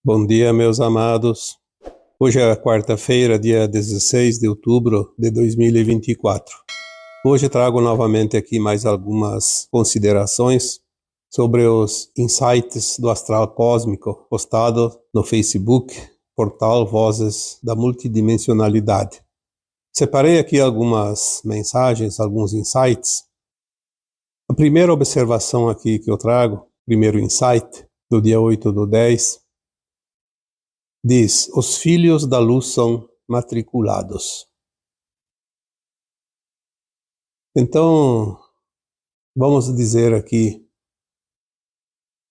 Bom dia, meus amados. Hoje é quarta-feira, dia 16 de outubro de 2024. Hoje trago novamente aqui mais algumas considerações sobre os insights do astral cósmico postado no Facebook, portal Vozes da Multidimensionalidade. Separei aqui algumas mensagens, alguns insights. A primeira observação aqui que eu trago, primeiro insight, do dia 8/10, diz: os filhos da luz são matriculados. Então, vamos dizer aqui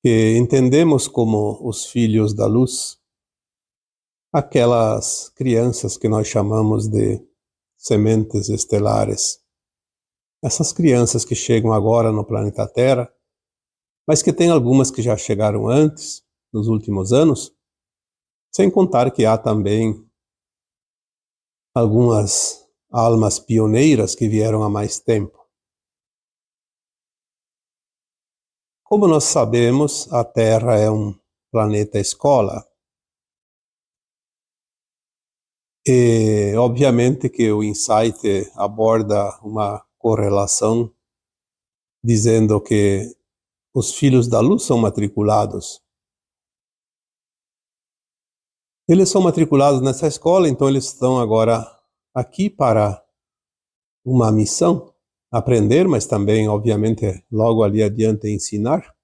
que entendemos como os filhos da luz aquelas crianças que nós chamamos de sementes estelares. Essas crianças que chegam agora no planeta Terra, mas que tem algumas que já chegaram antes, nos últimos anos, sem contar que há também algumas almas pioneiras que vieram há mais tempo. Como nós sabemos, a Terra é um planeta escola. E, obviamente, que o insight aborda uma correlação dizendo que os filhos da luz são matriculados. Eles são matriculados nessa escola, então eles estão agora aqui para uma missão, aprender, mas também, obviamente, logo ali adiante ensinar.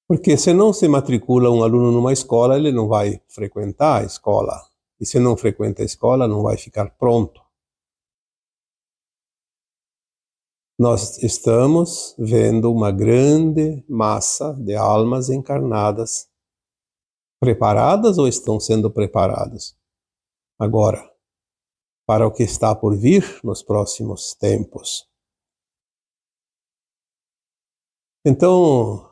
Porque se não se matricula um aluno numa escola, ele não vai frequentar a escola. E se não frequenta a escola, não vai ficar pronto. Nós estamos vendo uma grande massa de almas encarnadas, preparadas ou estão sendo preparadas agora para o que está por vir nos próximos tempos. Então,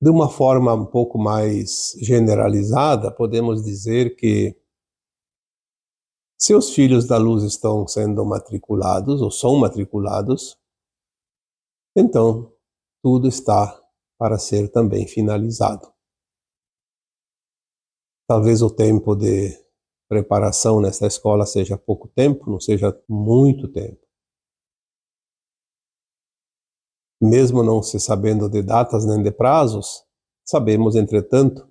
de uma forma um pouco mais generalizada, podemos dizer que se os filhos da luz estão sendo matriculados, ou são matriculados, então tudo está para ser também finalizado. Talvez o tempo de preparação nessa escola seja pouco tempo, não seja muito tempo. Mesmo não se sabendo de datas nem de prazos, sabemos, entretanto,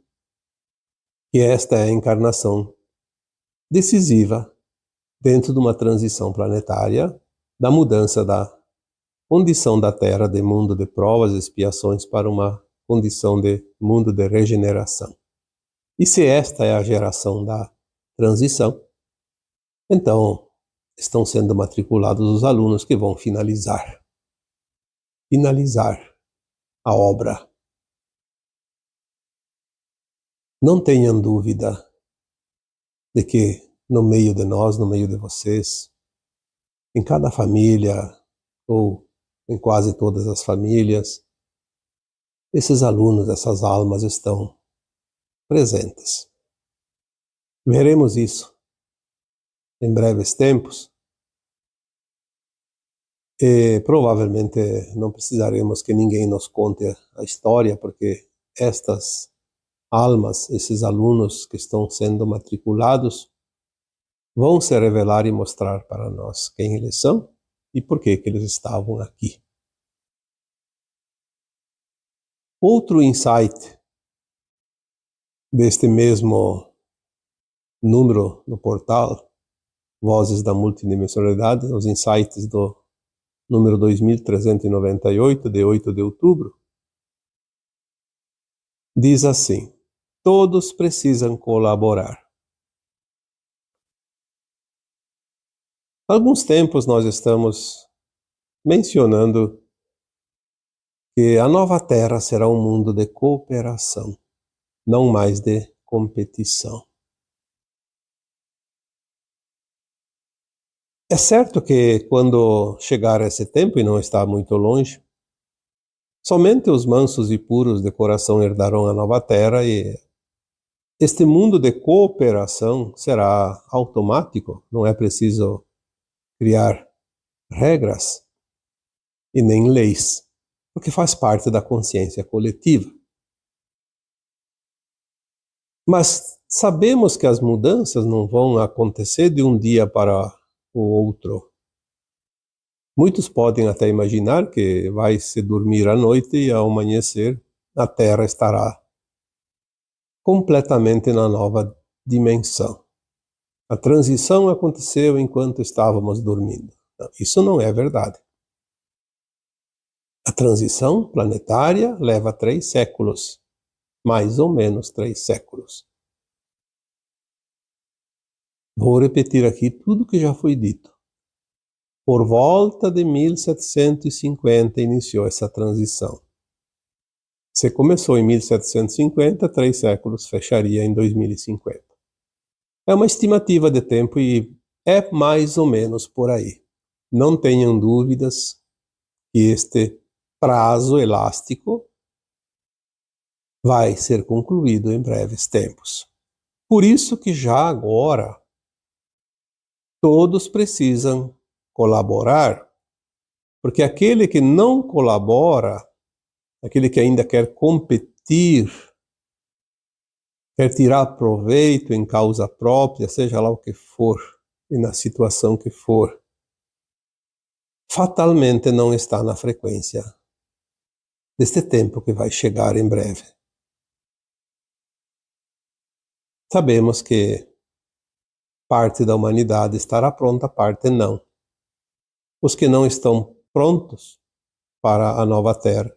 que esta é a encarnação decisiva dentro de uma transição planetária, da mudança da condição da Terra de mundo de provas e expiações para uma condição de mundo de regeneração. E se esta é a geração da transição, então estão sendo matriculados os alunos que vão finalizar a obra. Não tenham dúvida de que no meio de nós, no meio de vocês, em cada família, ou em quase todas as famílias, esses alunos, essas almas estão presentes. Veremos isso em breves tempos e provavelmente não precisaremos que ninguém nos conte a história, porque estas almas, esses alunos que estão sendo matriculados, vão se revelar e mostrar para nós quem eles são e por que eles estavam aqui. Outro insight deste mesmo número no portal Vozes da Multidimensionalidade, os insights do número 2398, de 8 de outubro, diz assim: todos precisam colaborar. Há alguns tempos nós estamos mencionando que a nova Terra será um mundo de cooperação, não mais de competição. É certo que quando chegar esse tempo, e não está muito longe, somente os mansos e puros de coração herdarão a nova Terra e este mundo de cooperação será automático, não é preciso criar regras e nem leis, porque faz parte da consciência coletiva. Mas sabemos que as mudanças não vão acontecer de um dia para o outro. Muitos podem até imaginar que vai se dormir à noite e ao amanhecer a Terra estará completamente na nova dimensão. A transição aconteceu enquanto estávamos dormindo. Não, isso não é verdade. A transição planetária leva 3 séculos, mais ou menos 3 séculos. Vou repetir aqui tudo que já foi dito. Por volta de 1750 iniciou essa transição. Se começou em 1750, 3 séculos fecharia em 2050. É uma estimativa de tempo e é mais ou menos por aí. Não tenham dúvidas que este prazo elástico vai ser concluído em breves tempos. Por isso que já agora todos precisam colaborar, porque aquele que não colabora, aquele que ainda quer competir, quer tirar proveito em causa própria, seja lá o que for, e na situação que for, fatalmente não está na frequência deste tempo que vai chegar em breve. Sabemos que parte da humanidade estará pronta, parte não. Os que não estão prontos para a nova Terra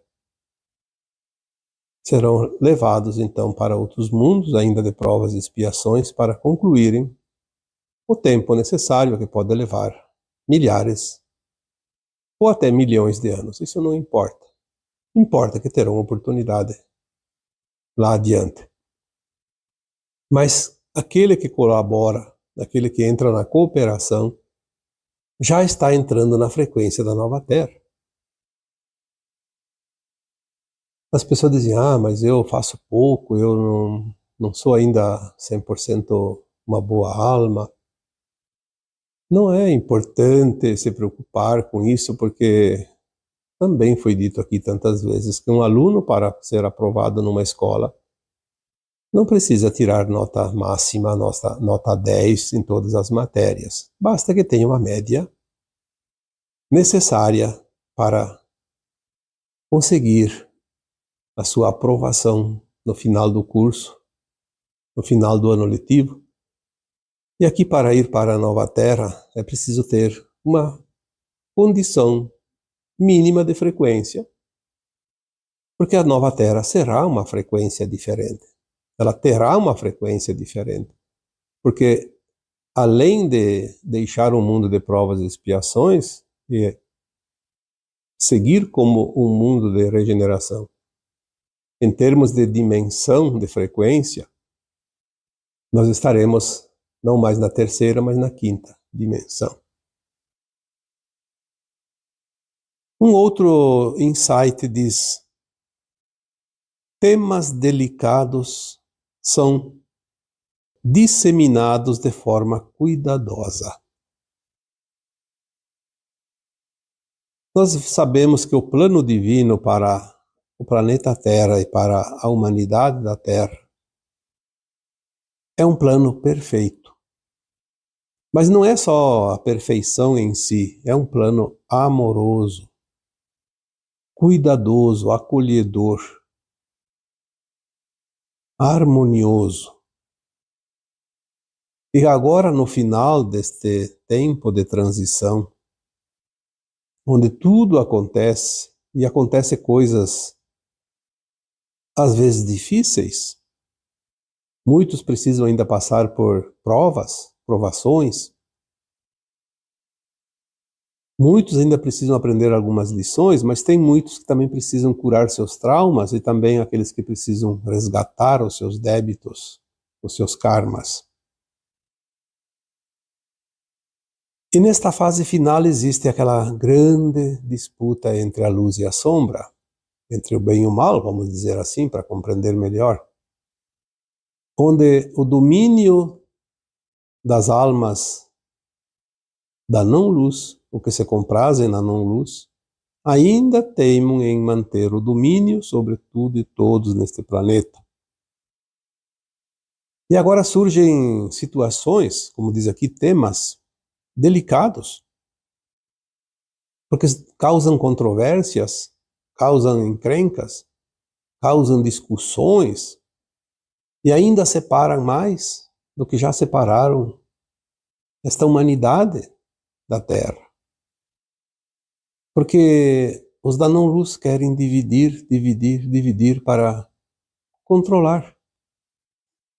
serão levados então para outros mundos, ainda de provas e expiações, para concluírem o tempo necessário, que pode levar milhares ou até milhões de anos. Isso não importa. Importa que terão oportunidade lá adiante. Mas aquele que colabora, aquele que entra na cooperação, já está entrando na frequência da nova Terra. As pessoas dizem, mas eu faço pouco, eu não sou ainda 100% uma boa alma. Não é importante se preocupar com isso, porque também foi dito aqui tantas vezes que um aluno, para ser aprovado numa escola, não precisa tirar nota máxima, nota 10 em todas as matérias. Basta que tenha uma média necessária para conseguir a sua aprovação no final do curso, no final do ano letivo. E aqui, para ir para a nova Terra, é preciso ter uma condição mínima de frequência, porque a nova Terra será uma frequência diferente. Ela terá uma frequência diferente, porque além de deixar um mundo de provas e expiações e seguir como um mundo de regeneração, em termos de dimensão de frequência, nós estaremos não mais na terceira, mas na quinta dimensão. Um outro insight diz: temas delicados são disseminados de forma cuidadosa. Nós sabemos que o plano divino para o planeta Terra e para a humanidade da Terra é um plano perfeito. Mas não é só a perfeição em si, é um plano amoroso, cuidadoso, acolhedor, harmonioso. E agora, no final deste tempo de transição, onde tudo acontece, e acontece coisas às vezes difíceis, muitos precisam ainda passar por provações, muitos ainda precisam aprender algumas lições, mas tem muitos que também precisam curar seus traumas e também aqueles que precisam resgatar os seus débitos, os seus karmas. E nesta fase final existe aquela grande disputa entre a luz e a sombra, entre o bem e o mal, vamos dizer assim, para compreender melhor, onde o domínio das almas da não-luz, o que se comprazem na não-luz, ainda teimam em manter o domínio sobre tudo e todos neste planeta. E agora surgem situações, como diz aqui, temas delicados, porque causam controvérsias, causam encrencas, causam discussões e ainda separam mais do que já separaram esta humanidade da Terra. Porque os da não-luz querem dividir para controlar.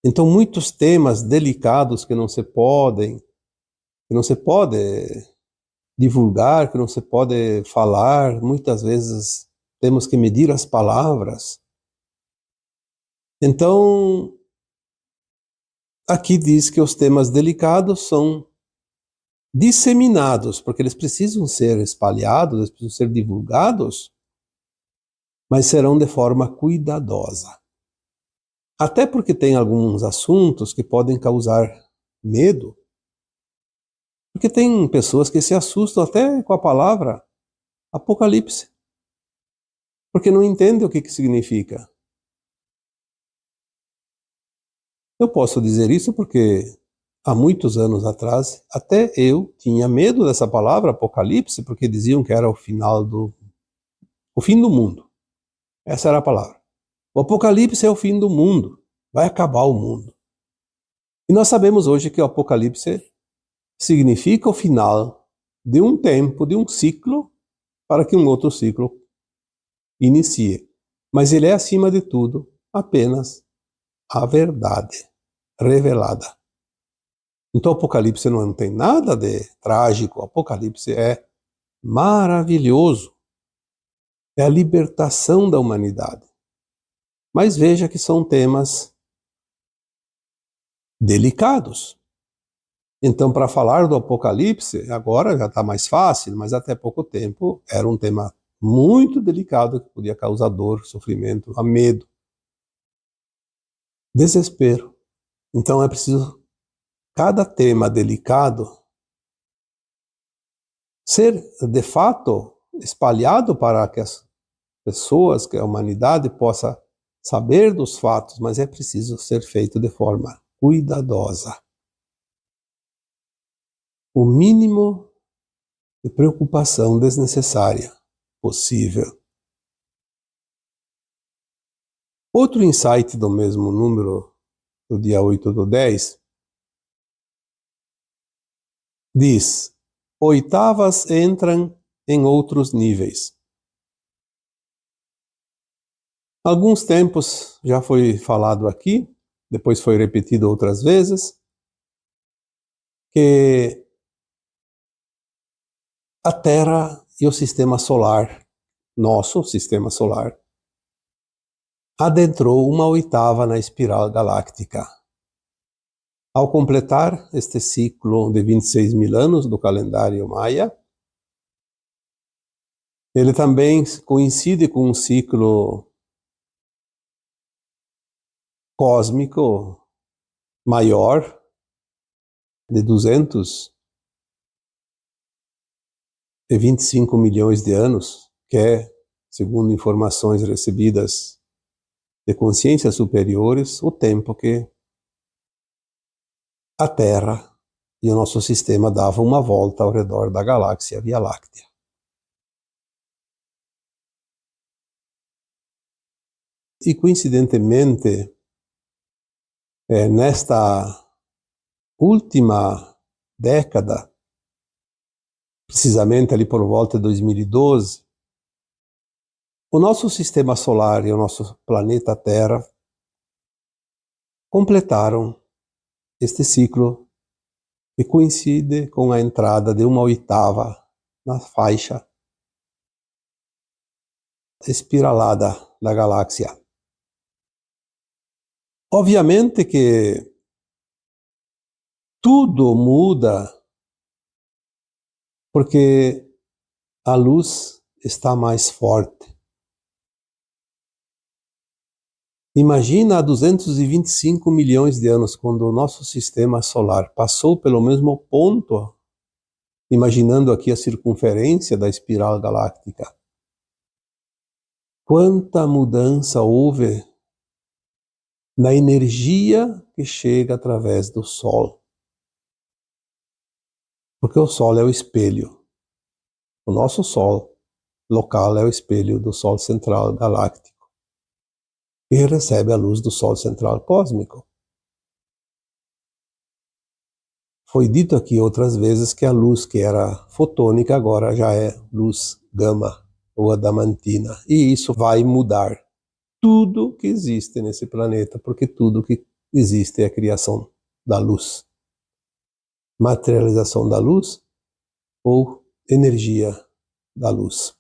Então, muitos temas delicados que não se pode divulgar, que não se pode falar, muitas vezes temos que medir as palavras. Então, aqui diz que os temas delicados são disseminados, porque eles precisam ser espalhados, eles precisam ser divulgados, mas serão de forma cuidadosa. Até porque tem alguns assuntos que podem causar medo, porque tem pessoas que se assustam até com a palavra Apocalipse, porque não entendem o que significa. Eu posso dizer isso porque há muitos anos atrás, até eu tinha medo dessa palavra Apocalipse, porque diziam que era o fim do mundo. Essa era a palavra. O Apocalipse é o fim do mundo, vai acabar o mundo. E nós sabemos hoje que o Apocalipse significa o final de um tempo, de um ciclo, para que um outro ciclo inicie. Mas ele é, acima de tudo, apenas a verdade revelada. Então o Apocalipse não tem nada de trágico, o Apocalipse é maravilhoso. É a libertação da humanidade. Mas veja que são temas delicados. Então, para falar do Apocalipse, agora já está mais fácil, mas até pouco tempo era um tema muito delicado que podia causar dor, sofrimento, medo, desespero. Então é preciso cada tema delicado ser, de fato, espalhado para que as pessoas, que a humanidade possa saber dos fatos, mas é preciso ser feito de forma cuidadosa. O mínimo de preocupação desnecessária possível. Outro insight do mesmo número, do dia 8/10, diz: oitavas entram em outros níveis. Alguns tempos já foi falado aqui, depois foi repetido outras vezes, que a Terra e o sistema solar, nosso sistema solar, adentrou uma oitava na espiral galáctica. Ao completar este ciclo de 26 mil anos do calendário maia, ele também coincide com um ciclo cósmico maior de 225 milhões de anos, que é, segundo informações recebidas de consciências superiores, o tempo que a Terra e o nosso sistema davam uma volta ao redor da galáxia Via Láctea. E coincidentemente, nesta última década, precisamente ali por volta de 2012, o nosso sistema solar e o nosso planeta Terra completaram este ciclo que coincide com a entrada de uma oitava na faixa espiralada da galáxia. Obviamente que tudo muda porque a luz está mais forte. Imagina há 225 milhões de anos, quando o nosso sistema solar passou pelo mesmo ponto, imaginando aqui a circunferência da espiral galáctica. Quanta mudança houve na energia que chega através do Sol. Porque o Sol é o espelho. O nosso Sol local é o espelho do Sol central galáctico, e recebe a luz do Sol central cósmico. Foi dito aqui outras vezes que a luz que era fotônica agora já é luz gama ou adamantina. E isso vai mudar tudo que existe nesse planeta, porque tudo que existe é a criação da luz. Materialização da luz ou energia da luz.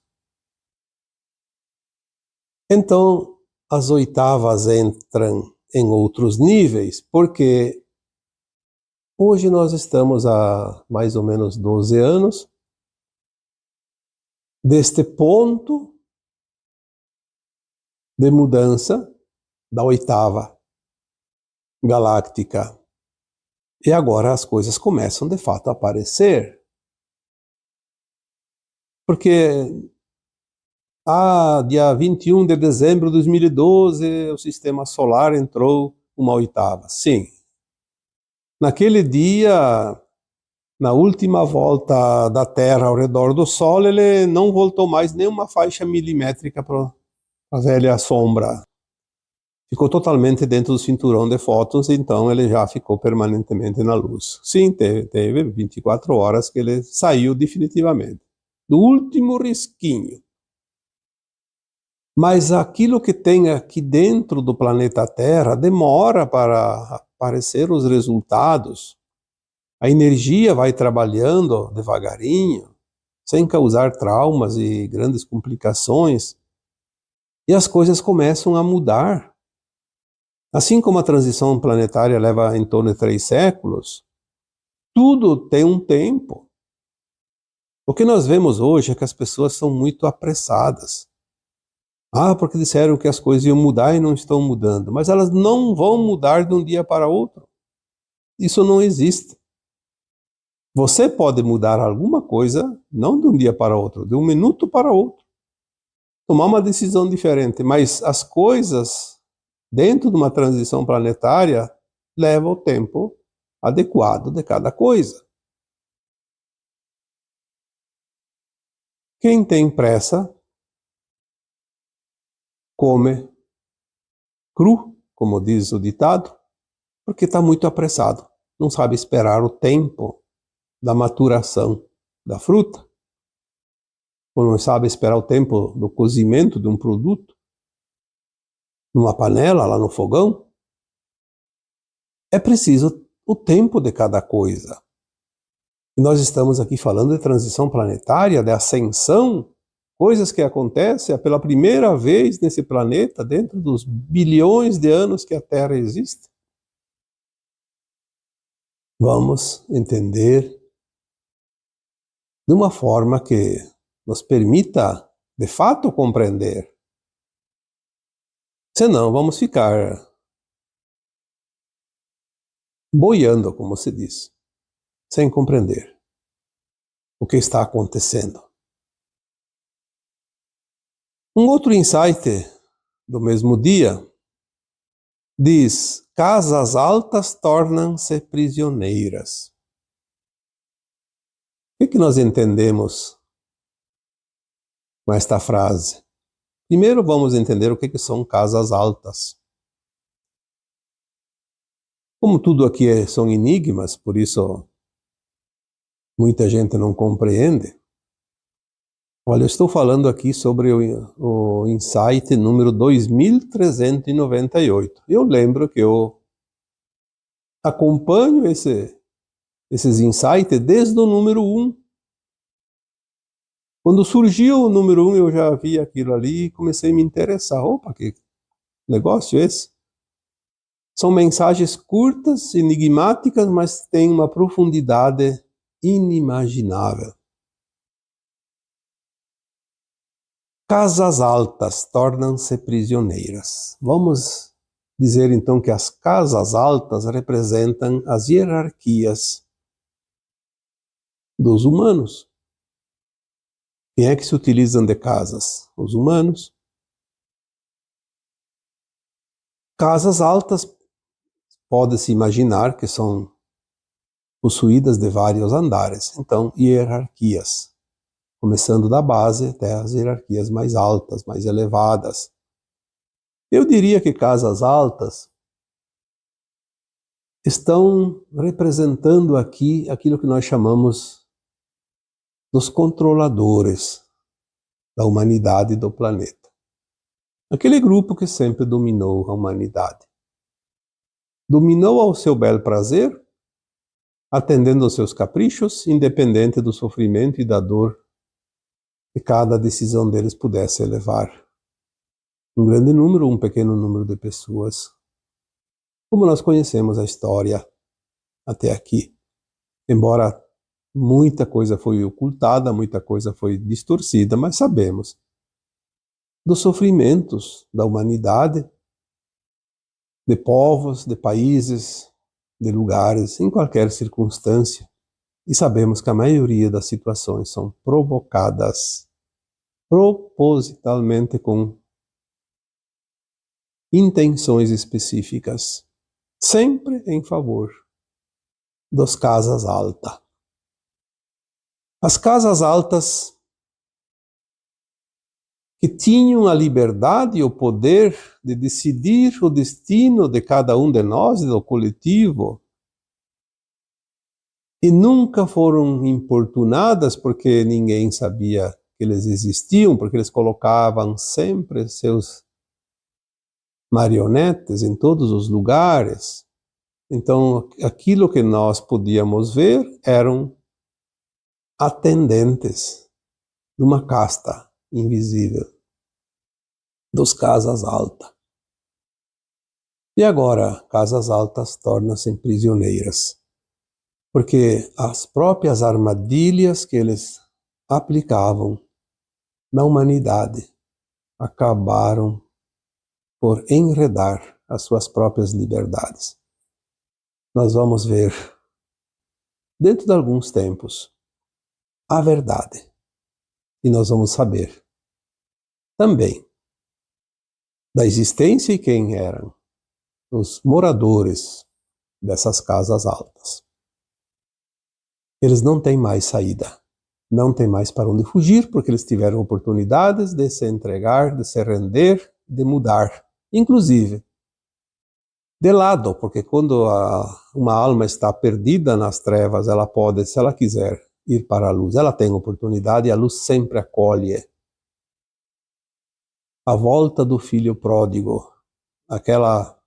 Então, as oitavas entram em outros níveis, porque hoje nós estamos há mais ou menos 12 anos deste ponto de mudança da oitava galáctica. E agora as coisas começam de fato a aparecer. Porque dia 21 de dezembro de 2012, o sistema solar entrou uma oitava. Sim. Naquele dia, na última volta da Terra ao redor do Sol, ele não voltou mais nenhuma faixa milimétrica para a velha sombra. Ficou totalmente dentro do cinturão de fótons, então ele já ficou permanentemente na luz. Sim, teve 24 horas que ele saiu definitivamente. Do último risquinho. Mas aquilo que tem aqui dentro do planeta Terra demora para aparecer os resultados. A energia vai trabalhando devagarinho, sem causar traumas e grandes complicações, e as coisas começam a mudar. Assim como a transição planetária leva em torno de 3 séculos, tudo tem um tempo. O que nós vemos hoje é que as pessoas são muito apressadas. Porque disseram que as coisas iam mudar e não estão mudando. Mas elas não vão mudar de um dia para outro. Isso não existe. Você pode mudar alguma coisa, não de um dia para outro, de um minuto para outro. Tomar uma decisão diferente. Mas as coisas, dentro de uma transição planetária, levam o tempo adequado de cada coisa. Quem tem pressa, come cru, como diz o ditado, porque está muito apressado. Não sabe esperar o tempo da maturação da fruta, ou não sabe esperar o tempo do cozimento de um produto, numa panela, lá no fogão. É preciso o tempo de cada coisa. E nós estamos aqui falando de transição planetária, de ascensão, coisas que acontecem pela primeira vez nesse planeta, dentro dos bilhões de anos que a Terra existe. Vamos entender de uma forma que nos permita, de fato, compreender. Senão, vamos ficar boiando, como se diz, sem compreender o que está acontecendo. Um outro insight do mesmo dia diz: casas altas tornam-se prisioneiras. O que nós entendemos com esta frase? Primeiro vamos entender o que são casas altas. Como tudo aqui são enigmas, por isso muita gente não compreende. Olha, eu estou falando aqui sobre o insight número 2398. Eu lembro que eu acompanho esses insights desde o número 1. Quando surgiu o número 1, eu já vi aquilo ali e comecei a me interessar. Opa, que negócio é esse? São mensagens curtas, enigmáticas, mas têm uma profundidade inimaginável. Casas altas tornam-se prisioneiras. Vamos dizer então que as casas altas representam as hierarquias dos humanos. Quem é que se utilizam de casas? Os humanos. casas altas, pode-se imaginar que são possuídas de vários andares, então hierarquias, começando da base até as hierarquias mais altas, mais elevadas. Eu diria que casas altas estão representando aqui aquilo que nós chamamos dos controladores da humanidade e do planeta. Aquele grupo que sempre dominou a humanidade. Dominou ao seu bel prazer, atendendo aos seus caprichos, independente do sofrimento e da dor que cada decisão deles pudesse levar um grande número ou um pequeno número de pessoas. Como nós conhecemos a história até aqui. Embora muita coisa foi ocultada, muita coisa foi distorcida, mas sabemos dos sofrimentos da humanidade, de povos, de países, de lugares, em qualquer circunstância. E sabemos que a maioria das situações são provocadas propositalmente com intenções específicas, sempre em favor das casas altas. As casas altas que tinham a liberdade e o poder de decidir o destino de cada um de nós, do coletivo, e nunca foram importunadas porque ninguém sabia que eles existiam, porque eles colocavam sempre seus marionetes em todos os lugares. Então, aquilo que nós podíamos ver eram atendentes de uma casta invisível, dos casas altas. E agora, casas altas tornam-se prisioneiras, porque as próprias armadilhas que eles aplicavam na humanidade acabaram por enredar as suas próprias liberdades. Nós vamos ver, dentro de alguns tempos, a verdade. E nós vamos saber também da existência e quem eram os moradores dessas casas altas. Eles não têm mais saída, não têm mais para onde fugir, porque eles tiveram oportunidades de se entregar, de se render, de mudar, inclusive de lado, porque quando uma alma está perdida nas trevas, ela pode, se ela quiser, ir para a luz. Ela tem oportunidade e a luz sempre acolhe. A volta do filho pródigo, aquela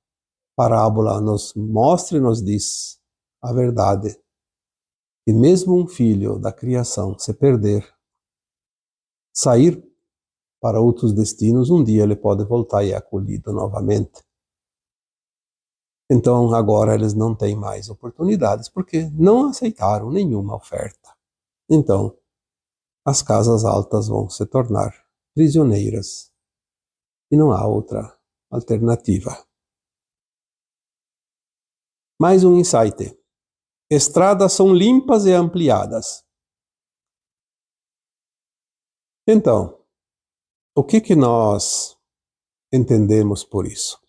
parábola nos mostra e nos diz a verdade. E mesmo um filho da criação se perder, sair para outros destinos, um dia ele pode voltar e é acolhido novamente. Então agora eles não têm mais oportunidades, porque não aceitaram nenhuma oferta. Então, as casas altas vão se tornar prisioneiras. E não há outra alternativa. Mais um insight. Estradas são limpas e ampliadas. Então, o que nós entendemos por isso?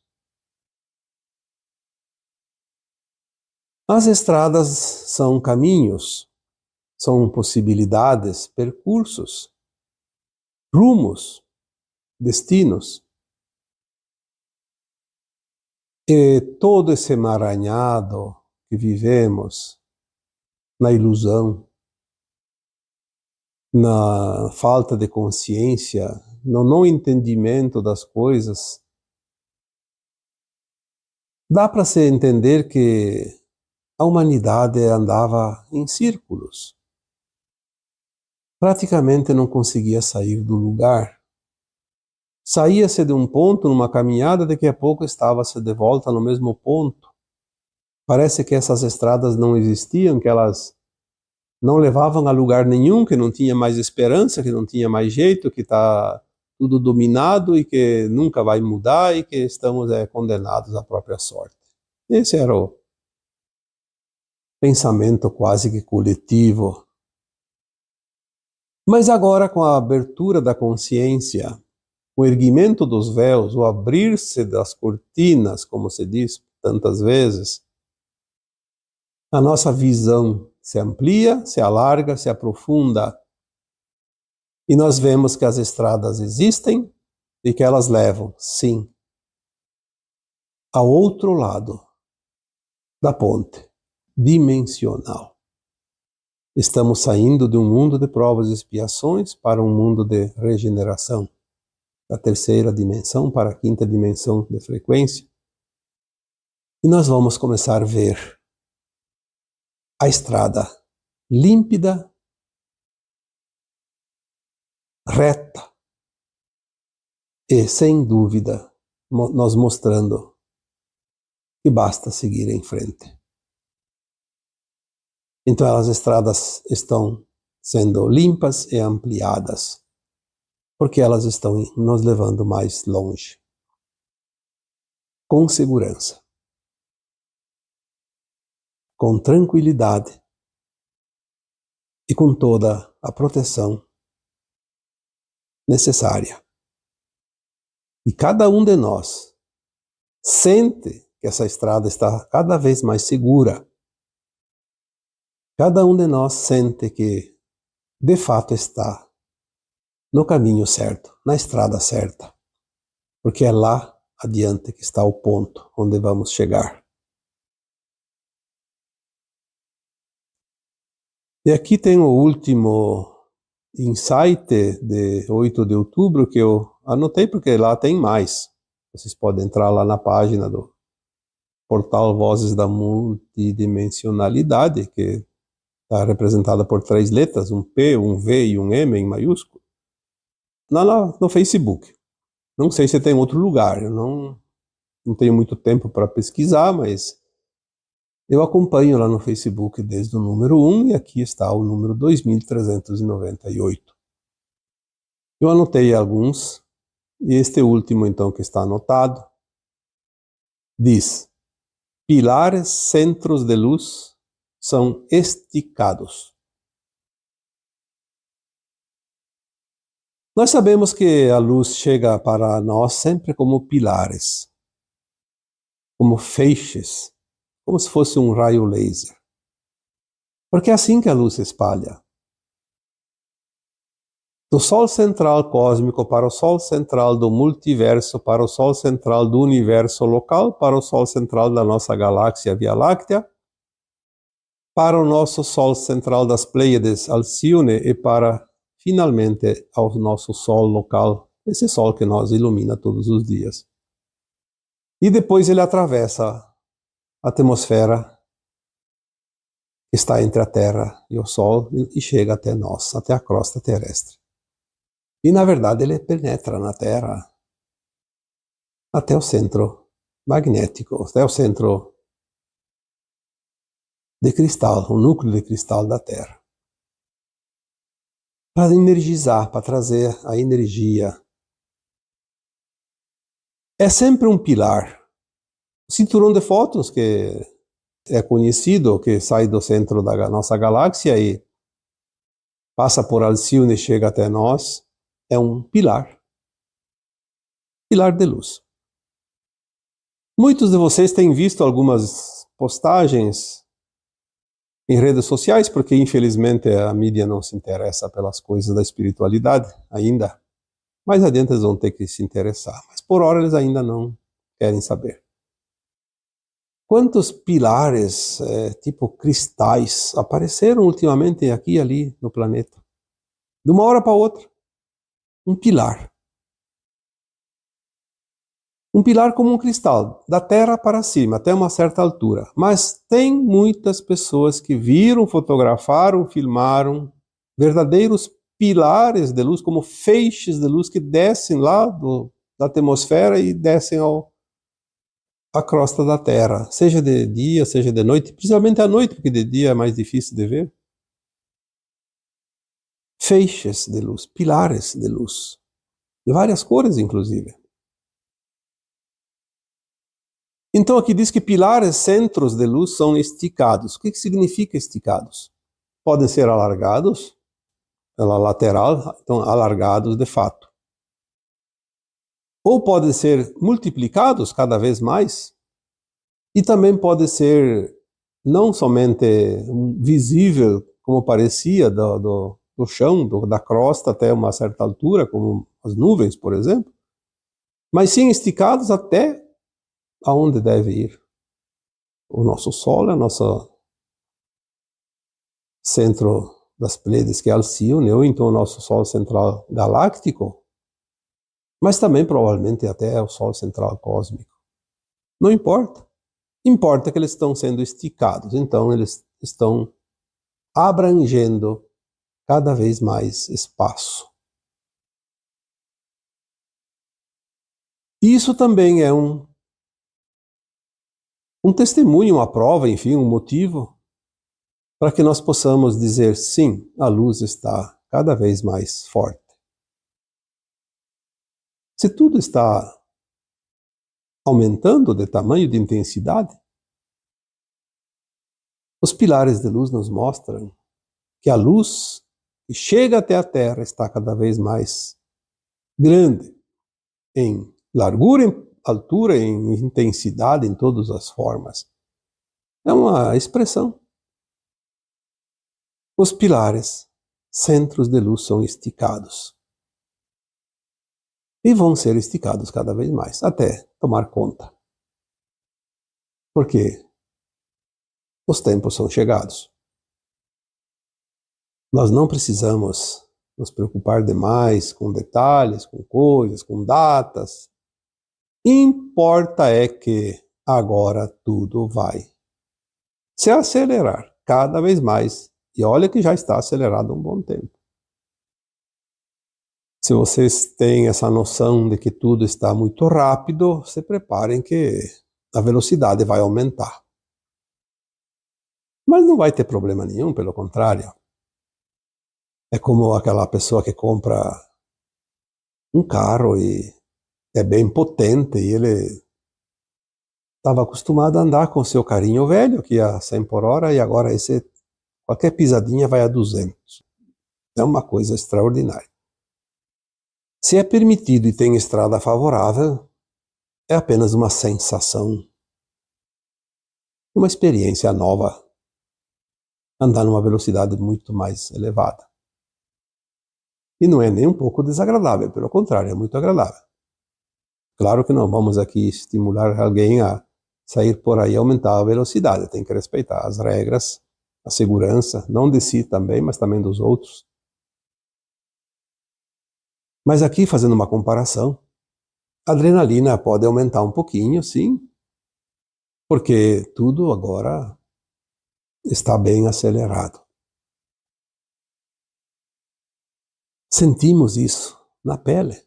As estradas são caminhos, são possibilidades, percursos, rumos, destinos. E todo esse emaranhado que vivemos na ilusão, na falta de consciência, no não entendimento das coisas, dá para se entender que a humanidade andava em círculos. Praticamente não conseguia sair do lugar. Saía-se de um ponto numa caminhada, daqui a pouco estava-se de volta no mesmo ponto. Parece que essas estradas não existiam, que elas não levavam a lugar nenhum, que não tinha mais esperança, que não tinha mais jeito, que está tudo dominado e que nunca vai mudar e que estamos condenados à própria sorte. Esse era o pensamento quase que coletivo. Mas agora, com a abertura da consciência, o erguimento dos véus, o abrir-se das cortinas, como se diz tantas vezes, a nossa visão se amplia, se alarga, se aprofunda, e nós vemos que as estradas existem e que elas levam, sim, ao outro lado da ponte dimensional. Estamos saindo de um mundo de provas e expiações para um mundo de regeneração, da terceira dimensão para a quinta dimensão de frequência. E nós vamos começar a ver a estrada límpida, reta e, sem dúvida, nós mostrando que basta seguir em frente. Então as estradas estão sendo limpas e ampliadas, porque elas estão nos levando mais longe, com segurança, com tranquilidade e com toda a proteção necessária. E cada um de nós sente que essa estrada está cada vez mais segura. Cada um de nós sente que, de fato, está no caminho certo, na estrada certa, porque é lá adiante que está o ponto onde vamos chegar. E aqui tem o último insight de 8 de outubro que eu anotei, porque lá tem mais. Vocês podem entrar lá na página do portal Vozes da Multidimensionalidade, que está representada por 3 letras, um P, um V e um M em maiúsculo, no Facebook. Não sei se tem outro lugar, eu não tenho muito tempo para pesquisar, mas eu acompanho lá no Facebook desde o número 1 e aqui está o número 2398. Eu anotei alguns, e este último então que está anotado, diz: pilares centros de luz são esticados. Nós sabemos que a luz chega para nós sempre como pilares, como feixes, como se fosse um raio laser. Porque é assim que a luz se espalha. Do Sol central cósmico para o Sol central do multiverso, para o Sol central do universo local, para o Sol central da nossa galáxia Via Láctea, para o nosso Sol central das Pleiades Alcione e para, finalmente, ao nosso Sol local, esse Sol que nos ilumina todos os dias. E depois ele atravessa a atmosfera que está entre a Terra e o Sol e chega até nós, até a crosta terrestre. E, na verdade, ele penetra na Terra até o centro magnético, até o centro de cristal, o núcleo de cristal da Terra. Para energizar, para trazer a energia. É sempre um pilar. O cinturão de fótons, que é conhecido, que sai do centro da nossa galáxia e passa por Alcione e chega até nós, é um pilar. Pilar de luz. Muitos de vocês têm visto algumas postagens em redes sociais, porque infelizmente a mídia não se interessa pelas coisas da espiritualidade ainda. Mais adiante eles vão ter que se interessar, mas por hora eles ainda não querem saber. Quantos pilares, tipo cristais, apareceram ultimamente aqui e ali no planeta? De uma hora para outra. Um pilar. Um pilar como um cristal, da terra para cima, até uma certa altura. Mas tem muitas pessoas que viram, fotografaram, filmaram verdadeiros pilares de luz, como feixes de luz que descem lá da atmosfera e descem à crosta da Terra, seja de dia, seja de noite, principalmente à noite, porque de dia é mais difícil de ver. Feixes de luz, pilares de luz, de várias cores, inclusive. Então aqui diz que pilares, centros de luz são esticados. O que significa esticados? Podem ser alargados, pela lateral, então alargados de fato. ou podem ser multiplicados cada vez mais, e também pode ser não somente visível, como parecia, do chão, da crosta até uma certa altura, como as nuvens, por exemplo, mas sim esticados até aonde deve ir. O nosso Sol é o nosso centro das Pleiades, que é Alcíone, ou então o nosso Sol central galáctico, mas também provavelmente até o Sol central cósmico. Não importa. Importa que eles estão sendo esticados, então eles estão abrangendo cada vez mais espaço. Isso também é um testemunho, uma prova, enfim, um motivo para que nós possamos dizer sim, a luz está cada vez mais forte. Se tudo está aumentando de tamanho, de intensidade, os pilares de luz nos mostram que a luz que chega até a Terra está cada vez mais grande em largura, em altura, em intensidade, em todas as formas. É uma expressão. Os pilares, centros de luz, são esticados. E vão ser esticados cada vez mais, até tomar conta. Porque os tempos são chegados. Nós não precisamos nos preocupar demais com detalhes, com coisas, com datas. Importa é que agora tudo vai se acelerar cada vez mais. E olha que já está acelerado há um bom tempo. Se vocês têm essa noção de que tudo está muito rápido, se preparem que a velocidade vai aumentar. Mas não vai ter problema nenhum, pelo contrário. É como aquela pessoa que compra um carro e é bem potente e ele estava acostumado a andar com seu carrinho velho, que ia a 100 por hora, e agora qualquer pisadinha vai a 200. É uma coisa extraordinária. Se é permitido e tem estrada favorável, é apenas uma sensação, uma experiência nova, andar numa velocidade muito mais elevada. E não é nem um pouco desagradável, pelo contrário, é muito agradável. Claro que não vamos aqui estimular alguém a sair por aí e aumentar a velocidade, tem que respeitar as regras, a segurança, não de si também, mas também dos outros. Mas aqui, fazendo uma comparação, a adrenalina pode aumentar um pouquinho, sim, porque tudo agora está bem acelerado. Sentimos isso na pele,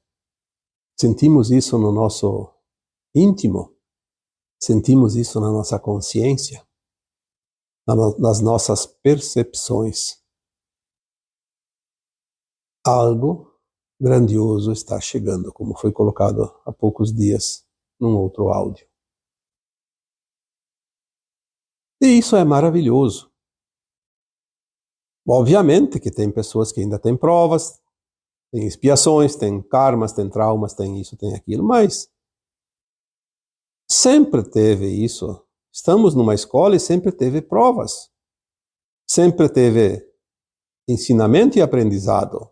sentimos isso no nosso íntimo, sentimos isso na nossa consciência, nas nossas percepções. Algo grandioso está chegando, como foi colocado há poucos dias num outro áudio. E isso é maravilhoso. Obviamente que tem pessoas que ainda têm provas, tem expiações, tem karmas, tem traumas, tem isso, tem aquilo, mas sempre teve isso. Estamos numa escola e sempre teve provas. Sempre teve ensinamento e aprendizado.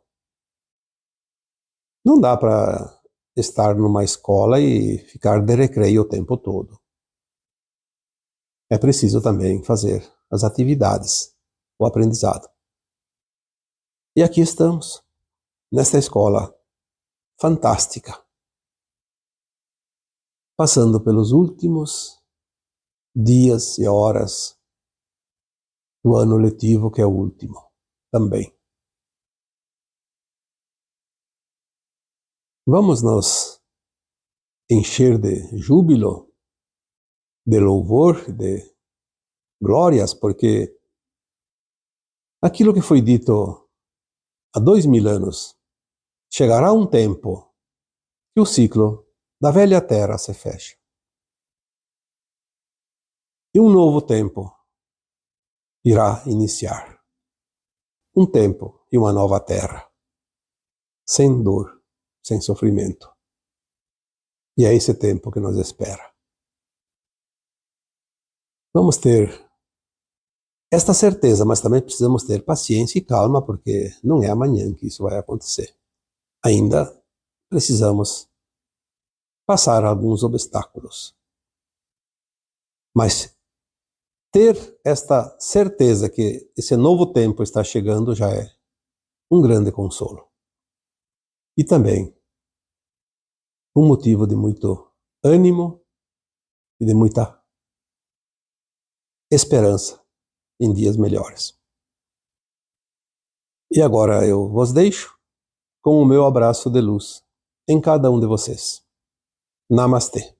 Não dá para estar numa escola e ficar de recreio o tempo todo. É preciso também fazer as atividades, o aprendizado. E aqui estamos, nesta escola fantástica, passando pelos últimos dias e horas do ano letivo, que é o último também. Vamos nos encher de júbilo, de louvor, de glórias, porque aquilo que foi dito há 2000 anos, chegará um tempo que o ciclo da velha terra se fecha. E um novo tempo irá iniciar. Um tempo e uma nova terra, sem dor, sem sofrimento. E é esse tempo que nos espera. Vamos ter esta certeza, mas também precisamos ter paciência e calma, porque não é amanhã que isso vai acontecer. Ainda precisamos passar alguns obstáculos. Mas ter esta certeza que esse novo tempo está chegando já é um grande consolo. E também um motivo de muito ânimo e de muita esperança em dias melhores. E agora eu vos deixo com o meu abraço de luz em cada um de vocês. Namastê.